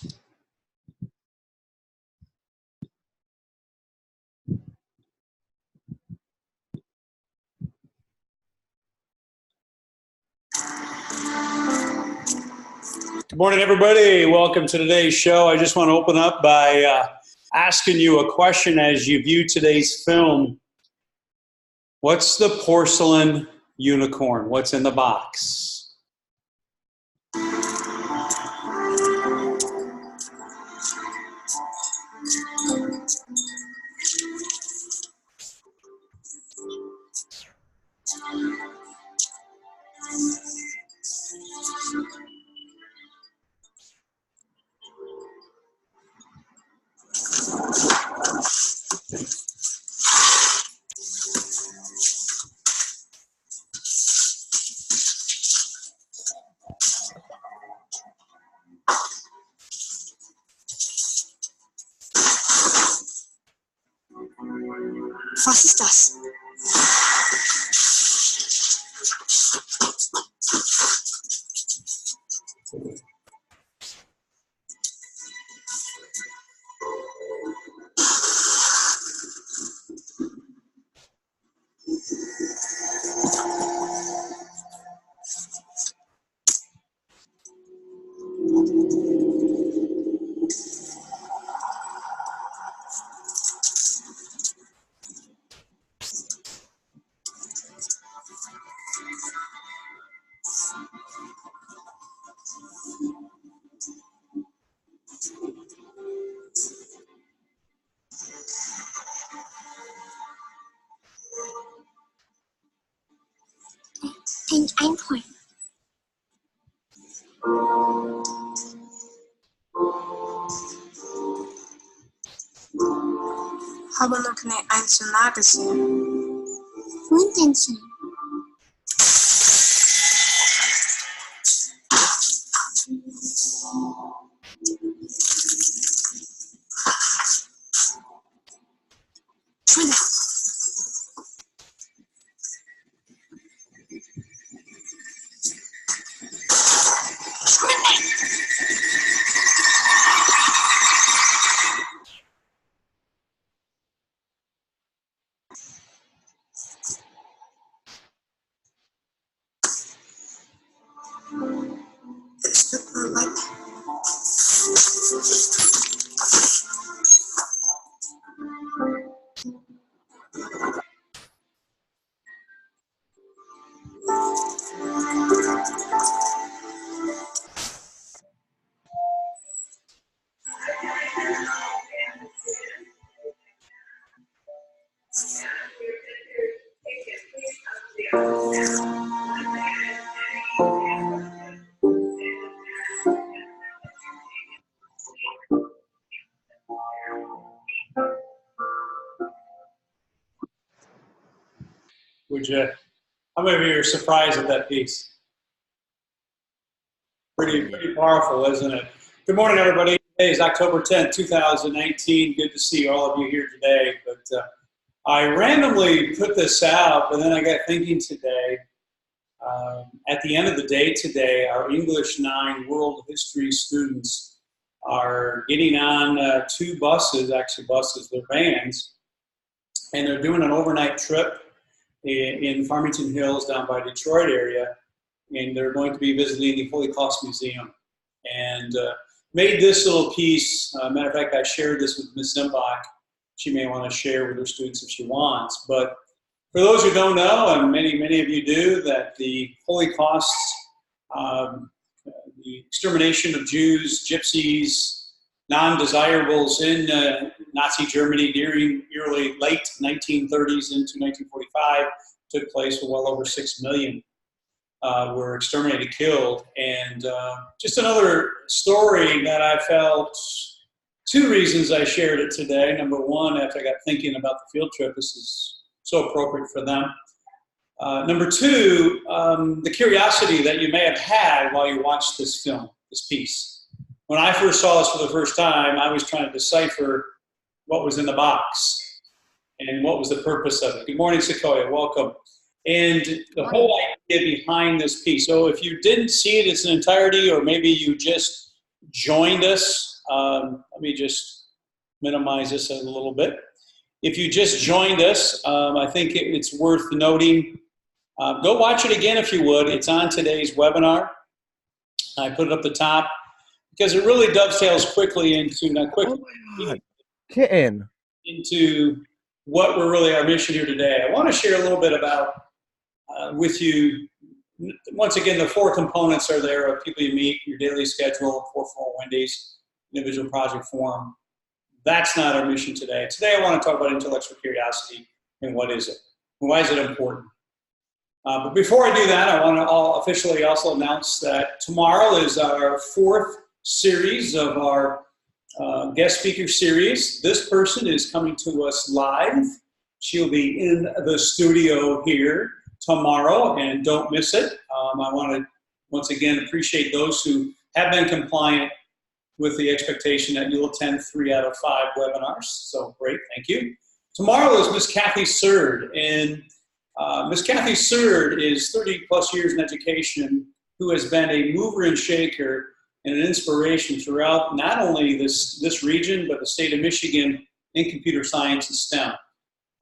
Good morning, everybody. Welcome to today's show. I just want to open up by asking you a question as you view today's film. What's the porcelain unicorn? What's in the box? Was ist das? Ein Einhorn. Habe noch nie ein Sonar gesehen. Muy intenso. Schwinde! Es tut mir leid. Would you? How many of you are surprised at that piece? Pretty powerful, isn't it? Good morning, everybody. Today is October 10th, 2019. Good to see all of you here today. But I randomly put this out, but then I got thinking today, at the end of the day today, our English 9 world history students are getting on 2 buses, actually buses, they're vans, and they're doing an overnight trip in Farmington Hills down by Detroit area, and they're going to be visiting the Holy Cross Museum. And made this little piece, matter of fact, I shared this with Ms. Zimbach. She may want to share with her students if she wants. But for those who don't know, and many of you do, that the Holocaust, the extermination of Jews, Gypsies, non-desirables in Nazi Germany during late 1930s into 1945 took place, with well over 6 million were exterminated, killed. And just another story that I felt, 2 reasons I shared it today. Number one, after I got thinking about the field trip, this is so appropriate for them. Number 2, the curiosity that you may have had while you watched this film, this piece. When I first saw this for the first time, I was trying to decipher what was in the box and what was the purpose of it. Good morning, Sequoia. Welcome. And the whole idea behind this piece. So if you didn't see it in its entirety, or maybe you just joined us, let me just minimize this a little bit. If you just joined us, I think it's worth noting. Go watch it again if you would. It's on today's webinar. I put it up the top because it really dovetails quickly into Kitten. into what we're really our mission here today. I want to share a little bit about with you. Once again, the 4 components are there of people you meet, your daily schedule, 4 Wendy's, individual project form. That's not our mission today. Today I want to talk about intellectual curiosity and what is it? And why is it important? But before I do that, I want to officially also announce that tomorrow is our 4th series of our guest speaker series. This person is coming to us live. She'll be in the studio here tomorrow, and don't miss it. I want to once again appreciate those who have been compliant with the expectation that you'll attend 3 out of 5 webinars. So great, thank you. Tomorrow is Miss Kathy Surd, and Miss Kathy Surd is 30 plus years in education, who has been a mover and shaker and an inspiration throughout not only this region, but the state of Michigan in computer science and STEM.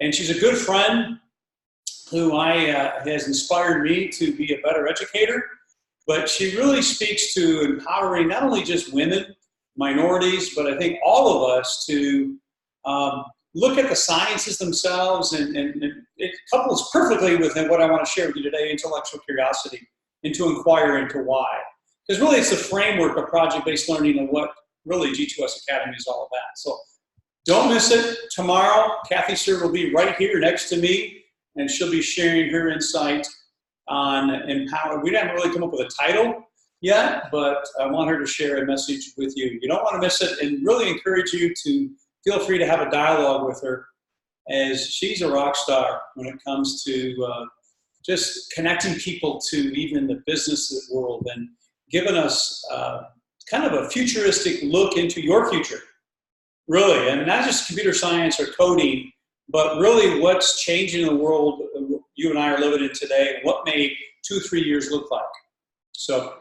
And she's a good friend who has inspired me to be a better educator, but she really speaks to empowering not only just women, minorities, but I think all of us to look at the sciences themselves, and it couples perfectly with what I want to share with you today, intellectual curiosity, and to inquire into why. Because really it's the framework of project-based learning and what really G2S Academy is all about. So don't miss it. Tomorrow, Kathy Surd will be right here next to me, and she'll be sharing her insight on empower. We haven't really come up with a title yet, but I want her to share a message with you. You don't want to miss it, and really encourage you to feel free to have a dialogue with her, as she's a rock star when it comes to just connecting people to even the business world and giving us kind of a futuristic look into your future, really, and not just computer science or coding, but really what's changing in the world you and I are living in today, and what may 2-3 years look like. So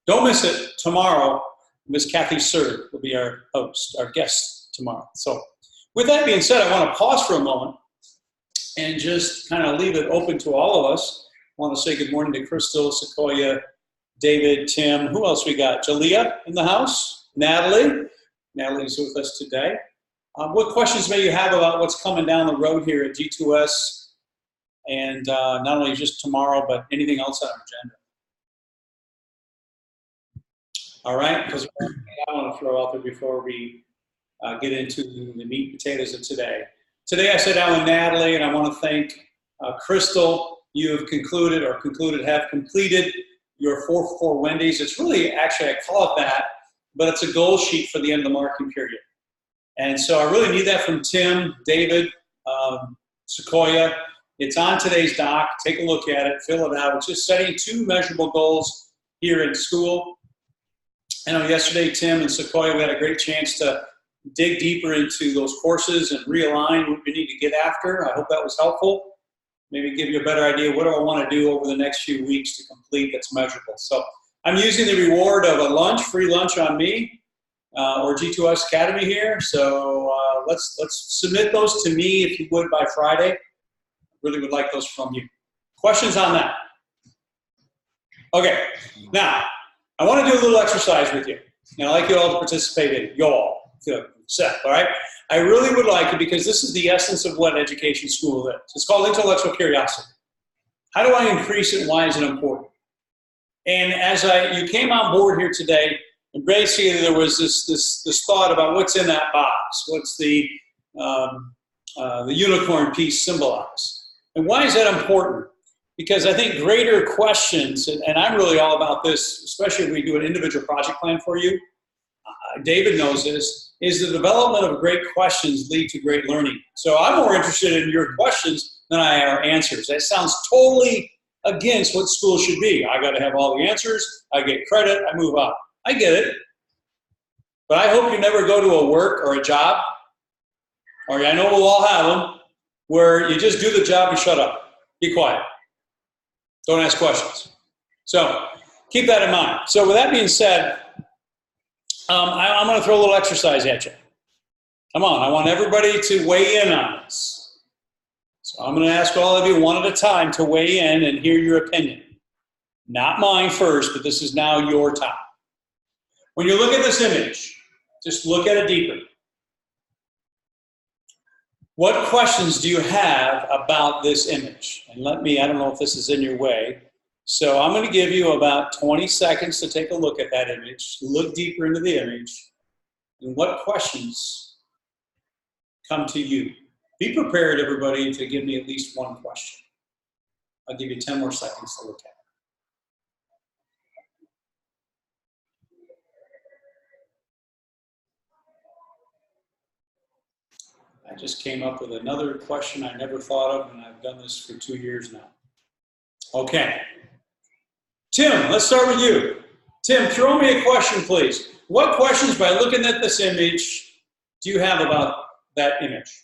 don't miss it. Tomorrow, Miss Kathy Surd will be our host, our guest tomorrow. So with that being said, I want to pause for a moment and just kind of leave it open to all of us. I want to say good morning to Crystal, Sequoia, David, Tim. Who else we got? Jalea in the house. Natalie. Natalie's with us today. What questions may you have about what's coming down the road here at G2S, and not only just tomorrow, but anything else on our agenda? All right, because I want to throw out there before we get into the meat and potatoes of today. Today I sat down with Natalie, and I want to thank Crystal. You have have completed your 4 Wendy's. It's really, actually, I call it that, but it's a goal sheet for the end of the marking period. And so I really need that from Tim, David, Sequoia. It's on today's doc. Take a look at it, fill it out. It's just setting 2 measurable goals here in school. I know yesterday, Tim and Sequoia, we had a great chance to dig deeper into those courses and realign what we need to get after. I hope that was helpful. Maybe give you a better idea, what do I want to do over the next few weeks to complete that's measurable. So I'm using the reward of a lunch, free lunch on me, or G2S Academy here. So let's submit those to me if you would by Friday. Really would like those from you. Questions on that? Okay, now I want to do a little exercise with you. And I'd like you all to participate in it. You all. Good. Set, all right? I really would like it, because this is the essence of what education school is. It's called intellectual curiosity. How do I increase it, and why is it important? And as you came on board here today, and basically there was this thought about what's in that box. What's the unicorn piece symbolize? And why is that important? Because I think greater questions, and I'm really all about this, especially if we do an individual project plan for you, David knows this, is the development of great questions lead to great learning. So I'm more interested in your questions than I am our answers. That sounds totally against what school should be. I got to have all the answers, I get credit, I move on. I get it. But I hope you never go to a work or a job, or I know we'll all have them, where you just do the job and shut up. Be quiet. Don't ask questions. So keep that in mind. So with that being said, I'm going to throw a little exercise at you. Come on, I want everybody to weigh in on this. So I'm going to ask all of you one at a time to weigh in and hear your opinion. Not mine first, but this is now your time. When you look at this image, just look at it deeper. What questions do you have about this image? And I don't know if this is in your way. So I'm going to give you about 20 seconds to take a look at that image, look deeper into the image, and what questions come to you. Be prepared, everybody, to give me at least one question. I'll give you 10 more seconds to look at it. I just came up with another question I never thought of, and I've done this for 2 years now. Okay. Tim, let's start with you. Tim, throw me a question, please. What questions, by looking at this image, do you have about that image?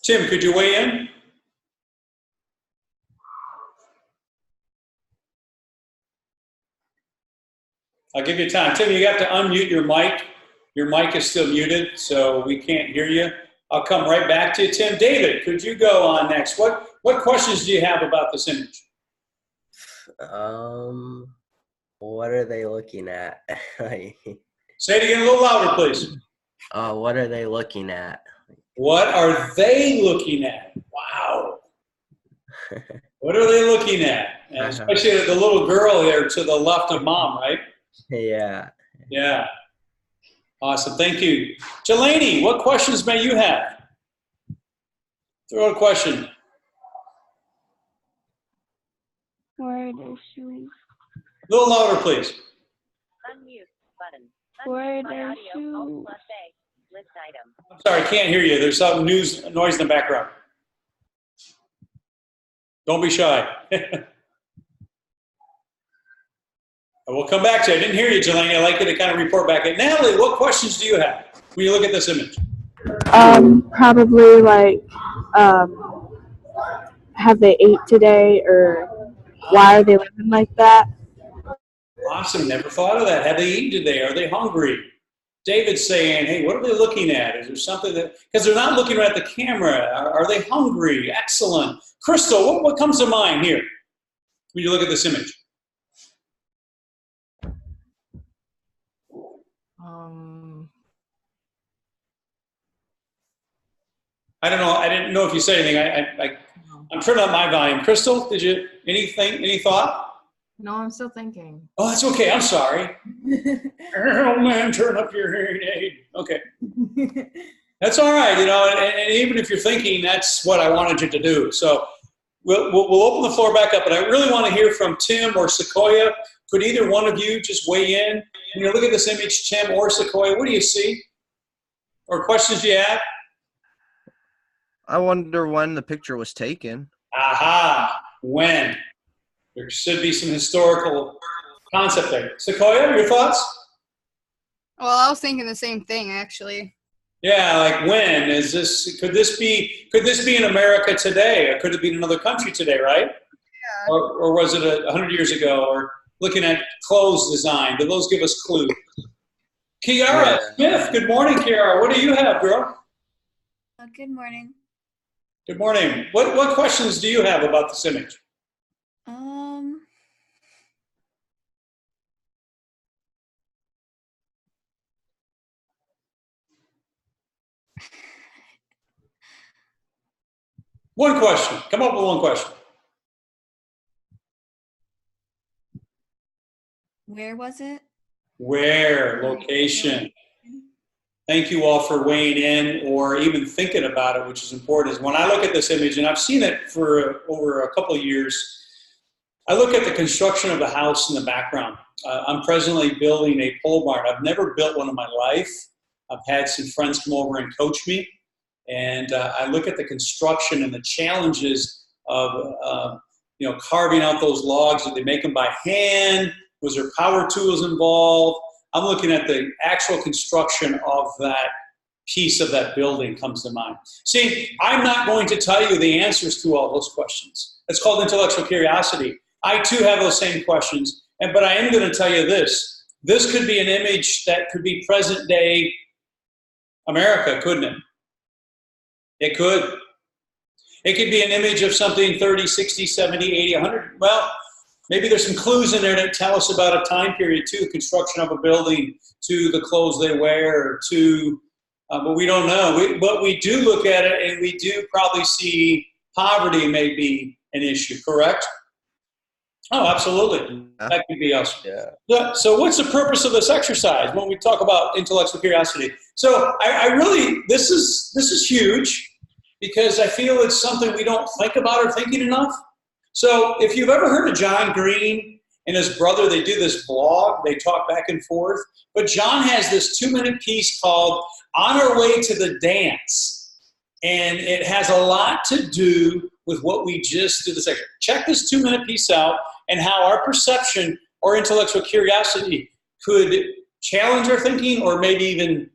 Tim, could you weigh in? I'll give you time. Tim, you have to unmute your mic. Your mic is still muted, so we can't hear you. I'll come right back to you. Tim, David, could you go on next? What questions do you have about this image? What are they looking at? Say it again a little louder, please. What are they looking at? What are they looking at? Wow. What are they looking at? And especially the little girl there to the left of mom, right? Yeah. Yeah. Awesome. Thank you. Jelani, what questions may you have? Throw out a question. Where are the shoes? A little louder, please. Unmute button. Where are the shoes? List item. I'm sorry, I can't hear you. There's some noise in the background. Don't be shy. We'll come back to you. I didn't hear you, Jelani. I'd like you to kind of report back. Natalie, what questions do you have when you look at this image? Probably like, have they ate today, or why are they living like that? Awesome. Never thought of that. Have they eaten today? Are they hungry? David's saying, hey, what are they looking at? Is there something that, because they're not looking at the camera. Are they hungry? Excellent. Crystal, what comes to mind here when you look at this image? I don't know. I didn't know if you said anything. I'm turning up my volume. Crystal, did you, any thought? No, I'm still thinking. Oh, that's okay. I'm sorry. Oh, man, turn up your hearing aid. Okay. That's all right. You know, and even if you're thinking, that's what I wanted you to do. So we'll open the floor back up. But I really want to hear from Tim or Sequoia. Could either one of you just weigh in? When you look at this image, Tim or Sequoia, what do you see? Or questions you have? I wonder when the picture was taken. Aha, when? There should be some historical concept there. Sequoia, your thoughts? Well, I was thinking the same thing, actually. Yeah, like when is this? Could this be in America today, or could it be in another country today, right? Yeah. Or was it 100 years ago? Or looking at clothes design, do those give us clues? Kiara Smith, good morning, Kiara. What do you have, girl? Good morning. Good morning. What questions do you have about this image? One question. Come up with one question. Where was it? Where? Location. Thank you all for weighing in or even thinking about it, which is important. Is when I look at this image, and I've seen it for over a couple of years, I look at the construction of the house in the background. I'm presently building a pole barn. I've never built one in my life. I've had some friends come over and coach me. And I look at the construction and the challenges of carving out those logs. Did they make them by hand? Was there power tools involved? I'm looking at the actual construction of that piece of that building comes to mind? See, I'm not going to tell you the answers to all those questions. It's called intellectual curiosity. I too have those same questions, but I am going to tell you this. This could be an image that could be present day America, couldn't it? It could. It could be an image of something 30, 60, 70, 80, 100. Well, maybe there's some clues in there that tell us about a time period too, the construction of a building, to the clothes they wear, to, but we don't know. But we do look at it, and we do probably see poverty may be an issue, correct? Oh, absolutely. That could be us. Yeah. So what's the purpose of this exercise when we talk about intellectual curiosity? So I really, this is huge, because I feel it's something we don't think about or thinking enough. So if you've ever heard of John Green and his brother, they do this blog, they talk back and forth. But John has this 2-minute piece called On Our Way to the Dance. And it has a lot to do with what we just did this second. Check this 2-minute piece out and how our perception or intellectual curiosity could challenge our thinking, or maybe even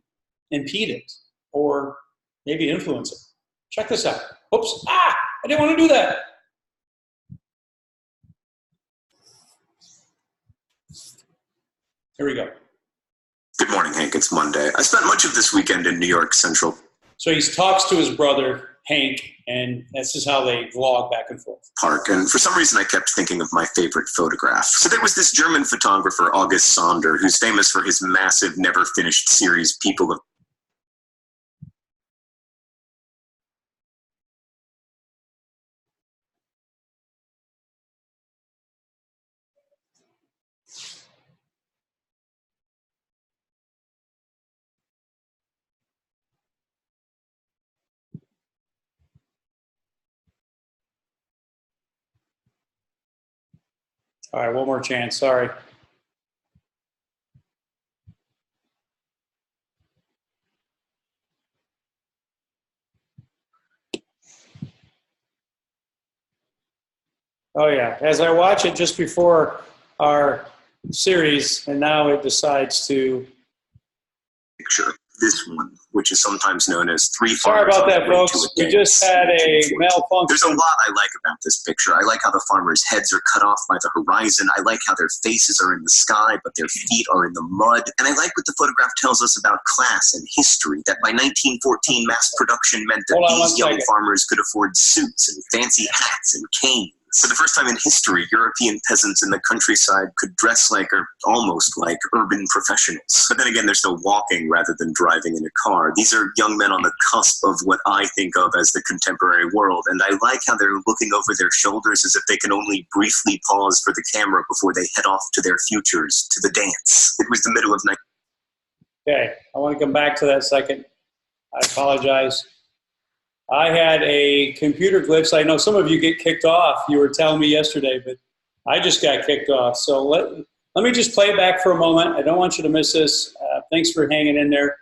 impede it, or maybe influence it. Check this out. Oops, I didn't want to do that. Here we go. Good morning, Hank. It's Monday. I spent much of this weekend in New York Central So he talks to his brother, Hank, and this is how they vlog back and forth. Park, and for some reason I kept thinking of my favorite photograph. So there was this German photographer, August Sonder, who's famous for his massive, never-finished series, People of All right, one more chance. Sorry. Oh, yeah. As I watch it just before our series, and now it decides to. picture. This one, which is sometimes known as Three Sorry Farmers about on that, Their Way folks. to a We Dance, just had a 1914. malfunction. There's a lot I like about this picture. I like how the farmers' heads are cut off by the horizon. I like how their faces are in the sky, but their feet are in the mud. And I like what the photograph tells us about class and history, that by 1914, mass production meant that Hold on these one young second. farmers could afford suits and fancy hats and canes. For the first time in history, European peasants in the countryside could dress like, or almost like, urban professionals. But then again, they're still walking rather than driving in a car. These are young men on the cusp of what I think of as the contemporary world, and I like how they're looking over their shoulders as if they can only briefly pause for the camera before they head off to their futures, to the dance. It was the middle of night. Okay, I want to come back to that second. I apologize. I had a computer glitch. I know some of you get kicked off. You were telling me yesterday, but I just got kicked off. So let me just play it back for a moment. I don't want you to miss this. Thanks for hanging in there.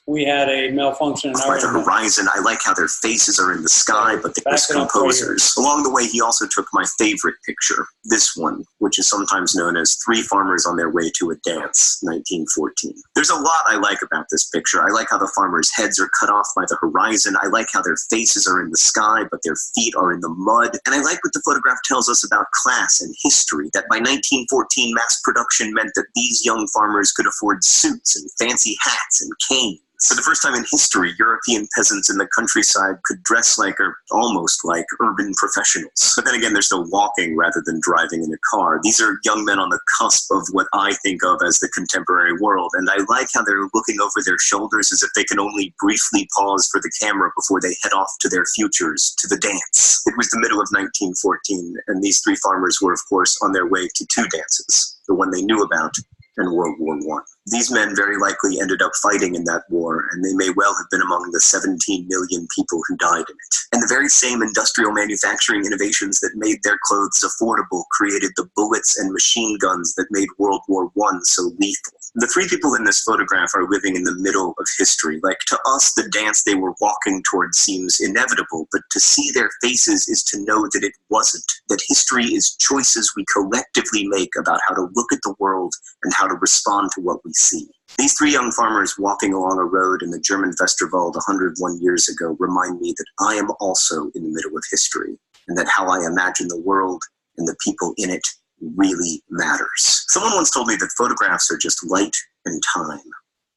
We had a malfunction in By the our horizon, I like how their faces are in the sky, but they're Back it up right composers. Along the way, he also took my favorite picture, this one, which is sometimes known as Three Farmers on Their Way to a Dance, 1914. There's a lot I like about this picture. I like how the farmers' heads are cut off by the horizon. I like how their faces are in the sky, but their feet are in the mud. And I like what the photograph tells us about class and history, that by 1914, mass production meant that these young farmers could afford suits and fancy hats and canes. For the first time in history, European peasants in the countryside could dress like, or almost like, urban professionals. But then again, they're still walking rather than driving in a car. These are young men on the cusp of what I think of as the contemporary world, and I like how they're looking over their shoulders as if they can only briefly pause for the camera before they head off to their futures, to the dance. It was the middle of 1914, and these three farmers were, of course, on their way to two dances, the one they knew about and World War I. These men very likely ended up fighting in that war, and they may well have been among the 17 million people who died in it. And the very same industrial manufacturing innovations that made their clothes affordable created the bullets and machine guns that made World War I so lethal. The three people in this photograph are living in the middle of history. Like, to us, the dance they were walking towards seems inevitable, but to see their faces is to know that it wasn't, that history is choices we collectively make about how to look at the world and how to respond to what we see. These three young farmers walking along a road in the German Westerwald 101 years ago remind me that I am also in the middle of history, and that how I imagine the world and the people in it really matters. Someone once told me that photographs are just light and time.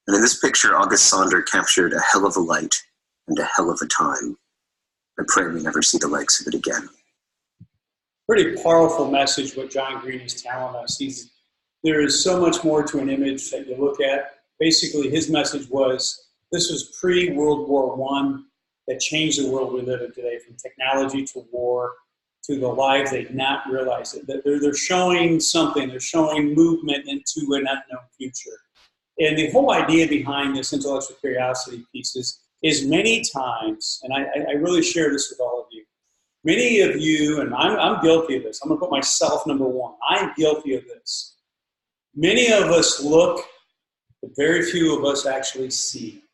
And in this picture, August Sander captured a hell of a light and a hell of a time. I pray we never see the likes of it again. Pretty powerful message what John Green is telling us. There is so much more to an image that you look at. Basically, his message was this was pre-World War I that changed the world we live in today, from technology to war to the lives they did not realize it. They're showing something. They're showing movement into an unknown future. And the whole idea behind this intellectual curiosity piece is many times, and I really share this with all of you, many of you, and I'm guilty of this. I'm going to put myself number one. I'm guilty of this. Many of us look, but very few of us actually see.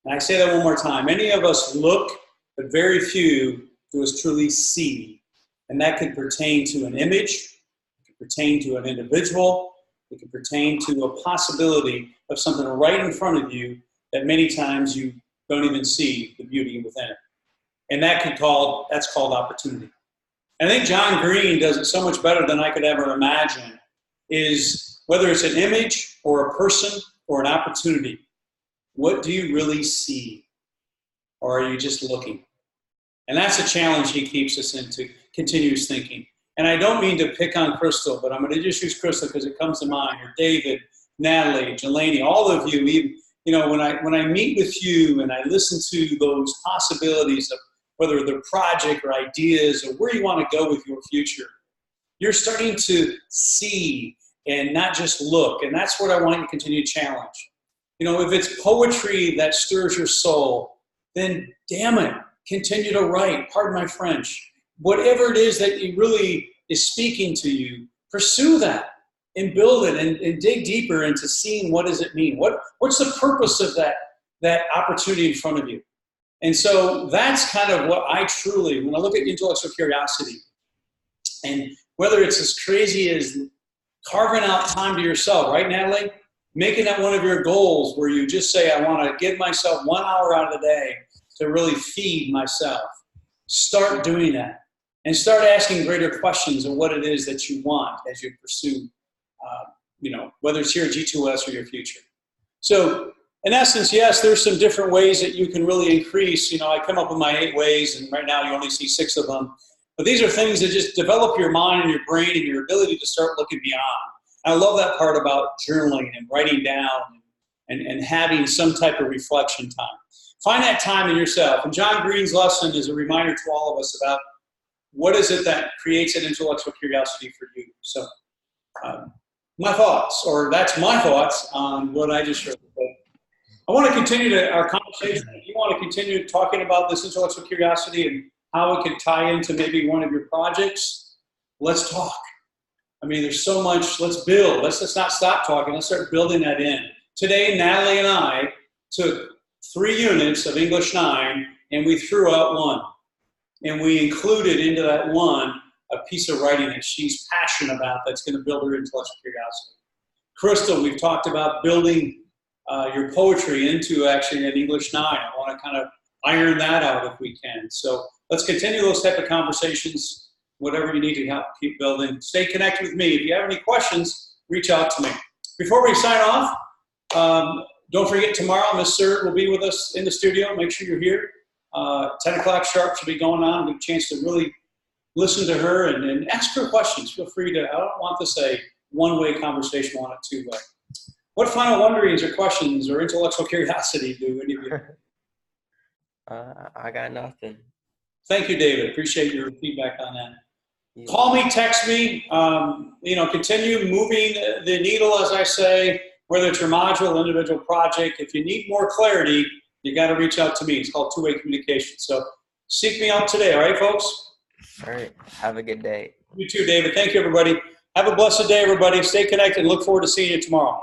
And I say that one more time. Many of us look, but very few do us truly see. And that could pertain to an image, it could pertain to an individual, it could pertain to a possibility of something right in front of you that many times you don't even see the beauty within it. And that's called opportunity. I think John Green does it so much better than I could ever imagine, is whether it's an image or a person or an opportunity, what do you really see? Or are you just looking? And that's a challenge he keeps us into, continuous thinking. And I don't mean to pick on Crystal, but I'm going to just use Crystal because it comes to mind, or David, Natalie, Jelani, all of you. Even, you know, when I meet with you and I listen to those possibilities of whether they're project or ideas or where you want to go with your future, you're starting to see and not just look. And that's what I want you to continue to challenge. You know, if it's poetry that stirs your soul, then damn it, continue to write. Pardon my French. Whatever it is that you really is speaking to you, pursue that and build it and dig deeper into seeing what does it mean. What's the purpose of that opportunity in front of you? And so that's kind of what I truly, when I look at intellectual curiosity, and whether it's as crazy as carving out time to yourself, right, Natalie? Making that one of your goals where you just say, I want to give myself 1 hour out of the day to really feed myself. Start doing that and start asking greater questions of what it is that you want as you pursue, whether it's here at G2S or your future. So in essence, yes, there's some different ways that you can really increase. You know, I come up with my 8 ways, and right now you only see 6 of them. But these are things that just develop your mind and your brain and your ability to start looking beyond. I love that part about journaling and writing down and having some type of reflection time. Find that time in yourself. And John Green's lesson is a reminder to all of us about what is it that creates an intellectual curiosity for you. So my thoughts, or that's my thoughts on what I just shared. I want to continue our conversation. If you want to continue talking about this intellectual curiosity and how it could tie into maybe one of your projects, let's talk. I mean, there's so much. Let's build. Let's not stop talking. Let's start building that in. Today, Natalie and I took 3 units of English 9, and we threw out 1. And we included into that 1 a piece of writing that she's passionate about that's going to build her intellectual curiosity. Crystal, we've talked about building your poetry into actually an English 9. I want to kind of iron that out if we can. So let's continue those type of conversations. Whatever you need to help keep building. Stay connected with me. If you have any questions, reach out to me. Before we sign off, don't forget tomorrow, Miss Sir will be with us in the studio. Make sure you're here. 10 o'clock sharp should be going on. Get a chance to really listen to her and ask her questions. Feel free to, I don't want this a one-way conversation. I want it two-way. What final wonderings or questions or intellectual curiosity do any of you have? I got nothing. Thank you, David. Appreciate your feedback on that. Yeah. Call me, text me, continue moving the needle, as I say, whether it's your module, individual project. If you need more clarity, you got to reach out to me. It's called two-way communication. So seek me out today. All right, folks? All right. Have a good day. You too, David. Thank you, everybody. Have a blessed day, everybody. Stay connected and look forward to seeing you tomorrow.